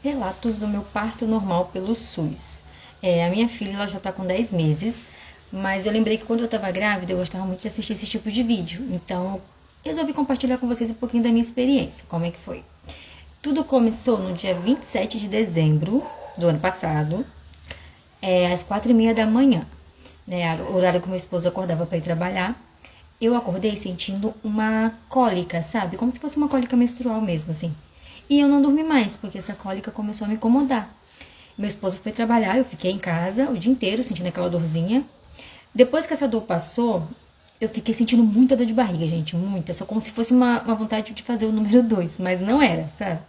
Relatos do meu parto normal pelo SUS. A minha filha ela já tá com 10 meses, mas eu lembrei que quando eu tava grávida eu gostava muito de assistir esse tipo de vídeo. Então eu resolvi compartilhar com vocês um pouquinho da minha experiência, como é que foi. Tudo começou no dia 27 de dezembro do ano passado, às 4h30 da manhã. Né, o horário que meu esposo acordava para ir trabalhar. Eu acordei sentindo uma cólica, sabe? Como se fosse uma cólica menstrual mesmo, assim. E eu não dormi mais, porque essa cólica começou a me incomodar. Meu esposo foi trabalhar, eu fiquei em casa o dia inteiro sentindo aquela dorzinha. Depois que essa dor passou, eu fiquei sentindo muita dor de barriga, gente, muita. Só como se fosse uma vontade de fazer o número 2, mas não era, sabe?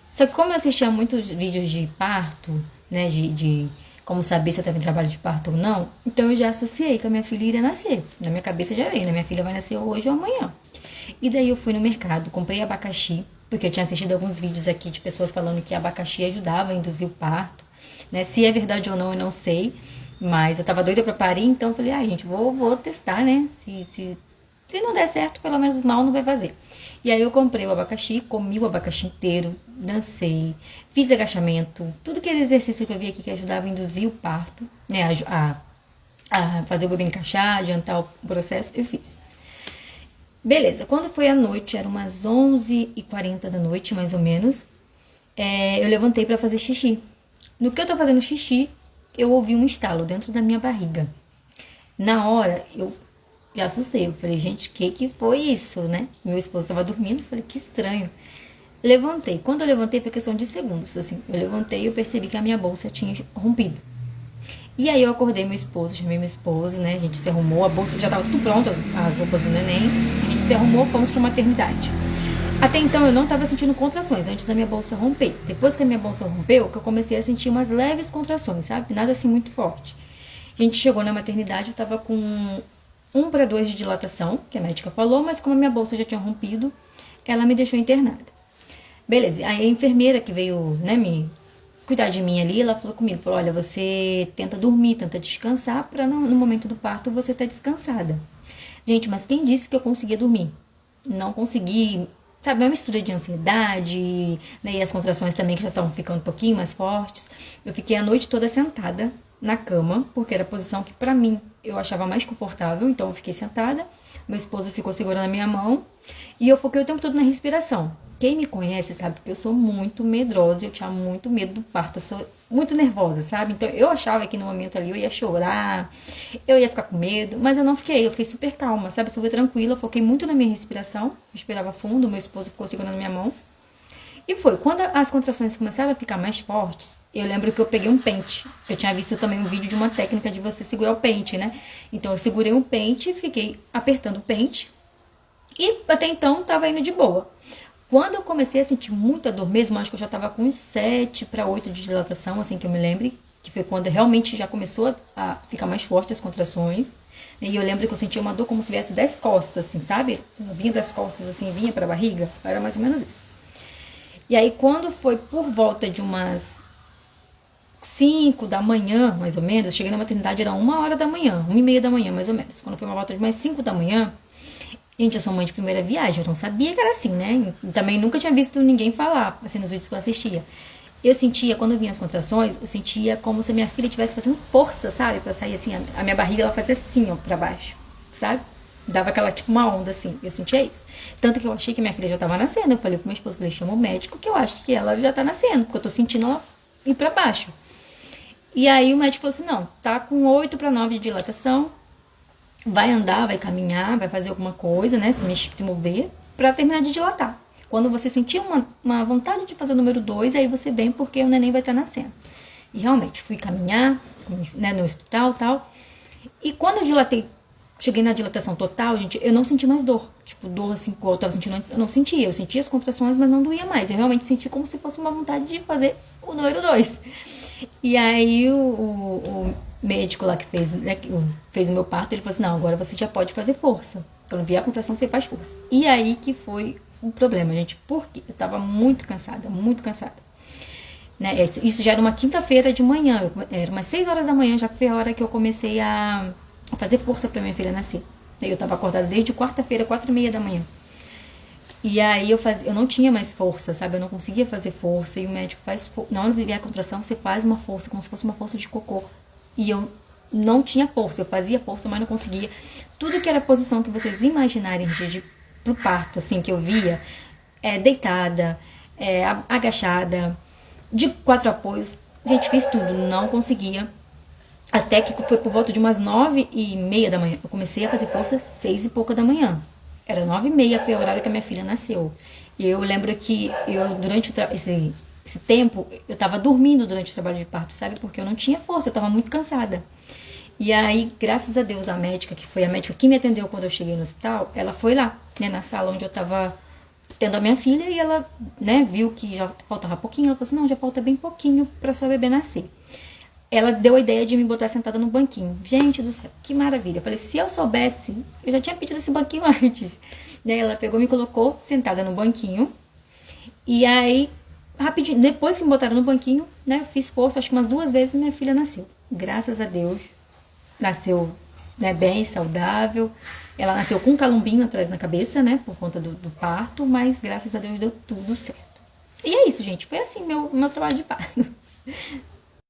Só que como eu assistia muitos vídeos de parto, né, de como saber se eu estava em trabalho de parto ou não, então eu já associei que a minha filha iria nascer. Na minha cabeça já veio, né? Minha filha vai nascer hoje ou amanhã. E daí eu fui no mercado, comprei abacaxi, porque eu tinha assistido alguns vídeos aqui de pessoas falando que abacaxi ajudava a induzir o parto, né? Se é verdade ou não, eu não sei, mas eu tava doida pra parir, então eu falei, gente, vou testar, né? Se não der certo, pelo menos mal não vai fazer. E aí eu comprei o abacaxi, comi o abacaxi inteiro, dancei, fiz agachamento, tudo aquele exercício que eu vi aqui que ajudava a induzir o parto, né? A fazer o bebê encaixar, adiantar o processo, eu fiz. Beleza, quando foi à noite, eram umas 11h40 da noite, mais ou menos, eu levantei pra fazer xixi. No que eu tô fazendo xixi, eu ouvi um estalo dentro da minha barriga. Na hora, eu já assustei. Eu falei, gente, o que foi isso, né? Meu esposo estava dormindo, eu falei, que estranho. Levantei. Quando eu levantei, foi questão de segundos, assim. Eu levantei e eu percebi que a minha bolsa tinha rompido. E aí eu acordei meu esposo, chamei meu esposo, né? A gente se arrumou, a bolsa já estava tudo pronto, as roupas do neném. A gente se arrumou, fomos pra maternidade. Até então eu não estava sentindo contrações antes da minha bolsa romper. Depois que a minha bolsa rompeu, que eu comecei a sentir umas leves contrações, sabe? Nada assim muito forte. A gente chegou na maternidade, eu estava com 1/2 de dilatação, que a médica falou, mas como a minha bolsa já tinha rompido, ela me deixou internada. Beleza, aí a enfermeira que veio, né, me cuidar de mim ali, ela falou comigo, falou, olha, você tenta dormir, tenta descansar, pra no momento do parto você estar descansada. Gente, mas quem disse que eu conseguia dormir? Não consegui, sabe, uma mistura de ansiedade, né, e as contrações também que já estavam ficando um pouquinho mais fortes. Eu fiquei a noite toda sentada na cama, porque era a posição que pra mim eu achava mais confortável, então eu fiquei sentada, meu esposo ficou segurando a minha mão e eu foquei o tempo todo na respiração. Quem me conhece sabe que eu sou muito medrosa, eu tinha muito medo do parto, eu sou muito nervosa, sabe? Então eu achava que no momento ali eu ia chorar, eu ia ficar com medo, mas eu não fiquei, eu fiquei super calma, sabe? Super tranquila, foquei muito na minha respiração, respirava fundo, meu esposo ficou segurando a minha mão. E foi, quando as contrações começaram a ficar mais fortes, eu lembro que eu peguei um pente. Eu tinha visto também um vídeo de uma técnica de você segurar o pente, né? Então eu segurei um pente, fiquei apertando o pente e até então tava indo de boa. Quando eu comecei a sentir muita dor mesmo, acho que eu já tava com uns 7 para 8 de dilatação, assim que eu me lembre, que foi quando realmente já começou a ficar mais forte as contrações. E eu lembro que eu sentia uma dor como se viesse das costas, assim, sabe? Vinha das costas, assim, vinha pra barriga. Era mais ou menos isso. E aí, quando foi por volta de umas 5 da manhã, mais ou menos, eu cheguei na maternidade, era 1h da manhã, 1h30 da manhã, mais ou menos. Quando foi uma volta de mais 5 da manhã, gente, eu sou mãe de primeira viagem, eu não sabia que era assim, né? E também nunca tinha visto ninguém falar, assim, nos vídeos que eu assistia. Eu sentia, quando vinha as contrações, eu sentia como se a minha filha estivesse fazendo força, sabe? Pra sair assim, a minha barriga, ela fazia assim, ó, pra baixo, sabe? Dava aquela, tipo, uma onda, assim. Eu sentia isso. Tanto que eu achei que minha filha já tava nascendo. Eu falei pro meu esposo, falei, chama o médico, que eu acho que ela já tá nascendo, porque eu tô sentindo ela ir pra baixo. E aí o médico falou assim, não, tá com 8 para 9 de dilatação, vai andar, vai caminhar, vai fazer alguma coisa, né, se mover, pra terminar de dilatar. Quando você sentir uma vontade de fazer o número 2, aí você vem porque o neném vai estar nascendo. E realmente, fui caminhar, né, no hospital e tal. E quando eu dilatei, cheguei na dilatação total, gente, eu não senti mais dor. Tipo, dor assim, igual eu tava sentindo antes, eu não sentia. Eu sentia as contrações, mas não doía mais. Eu realmente senti como se fosse uma vontade de fazer o número 2. E aí o médico lá que fez, né, que fez o meu parto, ele falou assim, não, agora você já pode fazer força. Quando vier a contração, você faz força. E aí que foi o problema, gente. Porque eu tava muito cansada, muito cansada. Né? Isso já era uma quinta-feira de manhã. Era umas 6 horas da manhã, já que foi a hora que eu comecei a fazer força pra minha filha nascer. Eu tava acordada desde quarta-feira, 4h30 da manhã. E aí eu não tinha mais força, sabe? Eu não conseguia fazer força. E o médico faz na hora de vier a contração, você faz uma força, como se fosse uma força de cocô. E eu não tinha força, eu fazia força, mas não conseguia. Tudo que era posição que vocês imaginarem pro parto, assim, que eu via, deitada, agachada, de 4 apoios. Gente, fiz tudo, não conseguia. Até que foi por volta de umas 9h30 da manhã. Eu comecei a fazer força 6 e pouca da manhã. Era 9h30, foi o horário que a minha filha nasceu. E eu lembro que durante esse tempo, eu tava dormindo durante o trabalho de parto, sabe? Porque eu não tinha força, eu tava muito cansada. E aí, graças a Deus, a médica, que foi a médica que me atendeu quando eu cheguei no hospital, ela foi lá, né, na sala onde eu tava tendo a minha filha, e ela, né, viu que já faltava pouquinho. Ela falou assim, não, já falta bem pouquinho pra sua bebê nascer. Ela deu a ideia de me botar sentada no banquinho. Gente do céu, que maravilha. Eu falei, se eu soubesse, eu já tinha pedido esse banquinho antes. Daí ela pegou e me colocou sentada no banquinho. E aí, rapidinho, depois que me botaram no banquinho, né, eu fiz força, acho que umas 2 vezes, minha filha nasceu. Graças a Deus, nasceu, né, bem, saudável. Ela nasceu com um calumbinho atrás na cabeça, né, por conta do parto, mas graças a Deus deu tudo certo. E é isso, gente. Foi assim meu trabalho de parto.